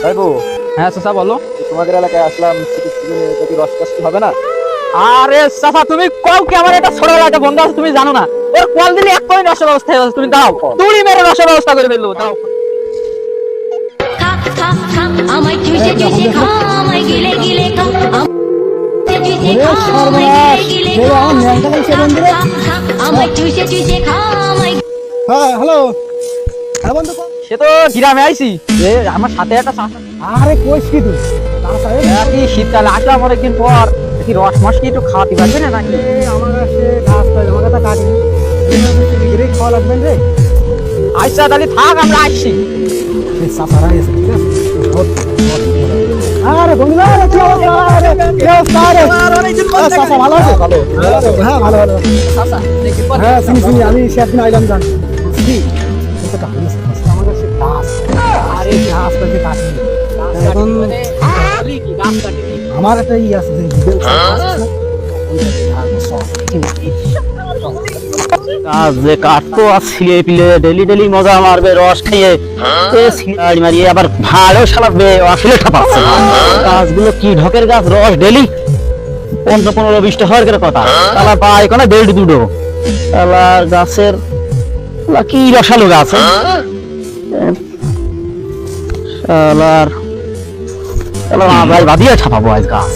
ভাইবো, হ্যাঁ চাচা বলো। তোমাদের এলাকায় আসলাম, কি রস কষ্ট হবে না? আরে চাচা তুমি কল কি আমার এটা ছোট একটা বন্ধু আছে তুমি জানো না, ওর কল দিলে এক পয়েন্ট রসের ব্যবস্থা হয়ে যাচ্ছে, তুমি দাও তুড়ি মেরে রসের ব্যবস্থা করে ফেলবো, দাও। খা খা খা আমায় চুষে চুষে খা আমায় গিলে গিলে খা আমায় চুষে চুষে খা আমায়। হ্যাঁ হ্যালো, হ্যাঁ বন্ধু সে তো গ্রামে আইছি, আমার সাথে একটা চাচা। আরে কইস কি তুই? কি শীতকালে আসলাম অনেকদিন পর, কি রস মস কি একটু খাওয়াতে পারবে না নাকি? আমার কাছে গাছ পাই, আমার কাছে কাটি ডিগ্রি খাওয়া লাগবে রে। আচ্ছা তাহলে থাক, আমরা আসছি। সাফারা এসে ঠিক আছে। আরে বন্ধু আরে কি অবস্থা? আরে কি অবস্থা? আরে সাফা ভালো আছে? ভালো হ্যাঁ ভালো ভালো। চাচা দেখি হ্যাঁ শুনি আমি সেদিন আইলাম জান কি এটা কাহিনী আছে আমার কাছে গাছ। আরে গাছ কাটে কাটি এখন কি গাছ কাটি আমার একটা ই আছে যে কাটতো আর ছিলে পিলে ডেলি ডেলি মজা মারবে রস খেয়ে সিগারি মারিয়ে আবার ভালো সালাবে আসলে ঠাপাচ্ছে। গাছগুলো কি ঢকের গাছ, রস ডেলি 15-20টা হওয়ার কথা, তালা পায় কোনো দেড় দুটো তালার গাছের কি রসালো গাছ শালার। চলো ভাই বাদিয়ে ছাপাবো আজ গাছ।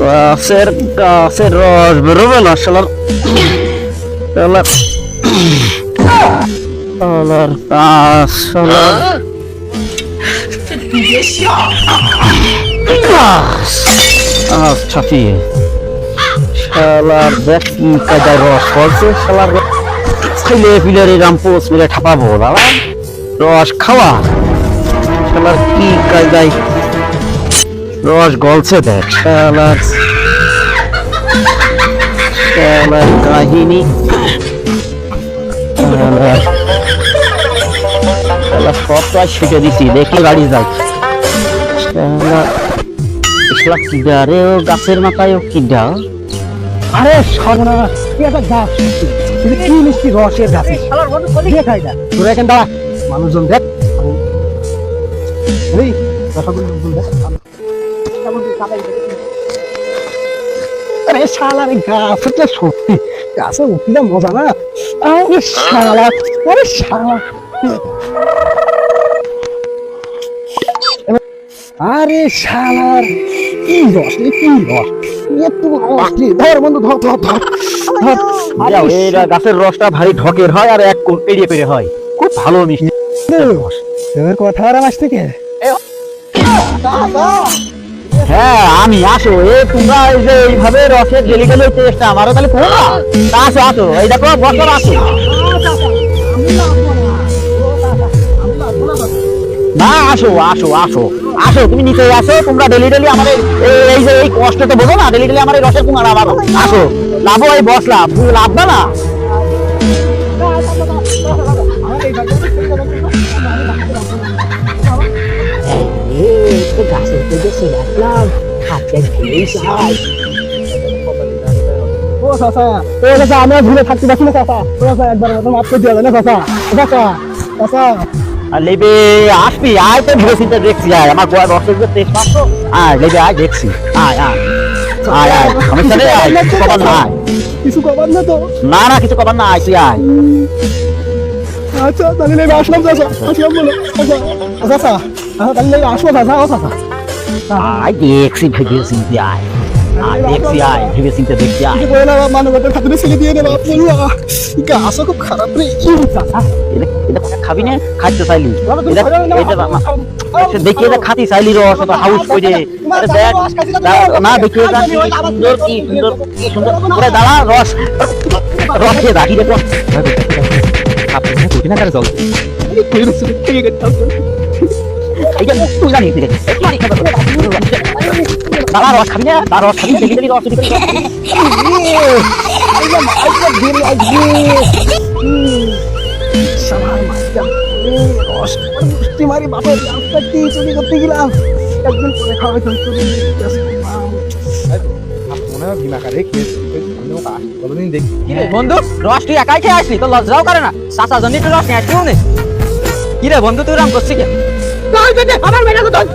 গাছের গাছের রস বেরোবে না শালার শালার শালার গাছ শালার ছাপিয়ে শালার দেখ কি কায়দায় রস ফলছে শালার। ছেলে পিলের এরম পোষ মিলে ঠাপাবো দাদা রস খাওয়া শালার কি কায়দায় রস গলছে দেখ শালার শালার কাহিনী শালার সবটা ছিটে দিছি দেখি গাড়ি যায় শালার কিডা রে ও গাছের মাথায় ও কিডা। আরে সর্বনাশ কি একটা গাছ এটা কি মিষ্টি রসের গাছ দিয়ে খাই না তোরা এখান দাঁড়া মানুষজন দেখ এই রসগুলো দেখ। আরে শালা রে গাছ এটা সত্যি গাছে উঠলে মজা না। আরে শালা আরে শালা আরে শালার কি রস রে কি রস একটু রস কি ধর বন্ধু ধর ধর ধর ধর। আরে এই গাছের রসটা ভারী ঢকের হয় আর এক পেরিয়ে পেরিয়ে হয়, খুব ভালো মিষ্টি রস। তোর কথা আর মাস থেকে হ্যাঁ আমি আসো এ তোমরা এই যে এইভাবে রসের ডেলি ডেলি টেস্টটা আমারও তাহলে করো না। আসো আসো এই দেখো বছর আসো না আসো আসো আসো আসো তুমি নিচে আসো, তোমরা ডেলি ডেলি আমাদের এই যে এই কষ্টটা বোঝো না, ডেলি ডেলি আমার এই রসের কুমার আবার আসো লাভো এই বসলাম তুমি লাভবা না। গাছের থেকে দেখলাম হাতে খেলেই চাই। ও চাচা ও চাচা আমরা ভুলে থাকতে পারছি না চাচা। ও চাচা একবার মতো মাফ করে দেওয়া যায় না চাচা? চাচা চাচা আর লেবে আসবি আয় তো ভেবেচিন্তে দেখছি আয় আমার গোয়া রসের যে টেস্ট পাচ্ছ আয় লেবে আয় দেখছি আয় আয় আয় আয় সমস্যা নেই আয় কিছু কবার না আয় কিছু কবার না তো? না না কিছু কবার না আয় তুই আয়। আচ্ছা তাহলে লেবে আসলাম চাচা আসলাম বলো চাচা চাচা তাহলে লেবে আসবো চাচা। ও চাচা আয় দেখছি ভেবেচিন্তে আয় আয় দেখছি আয় ভেবেচিন্তে দেখছি আয়। মানবতার খাতিরে ছেলে দিয়ে দেবো গাছও খুব খারাপ রে চাচা। এটা খাবি না খাইতে চাইলি দেখি এটা খাতি চাইলি রস হাউস করে দেখ না দেখি এটা কি সুন্দর কি সুন্দর কি সুন্দর করে দাঁড়া রস রস খেয়ে দাঁড়িয়ে দেখো না কারে জল এইটা তুই জানিস দাঁড়া রস খাবি না তার রস খাবি দেখি দেখি রস মারি বাপের চুরি করতে গেলাম একদিন পরে খাওয়াই বন্ধু রস তুই একাই খেয়ে আসলি তো লজ্জাও করে না, চাচা জন্য একটু রস নিয়ে আসলিও নে। কি রে বন্ধু তুই রাম করছিস কি আমার মেয়েটাকে ধর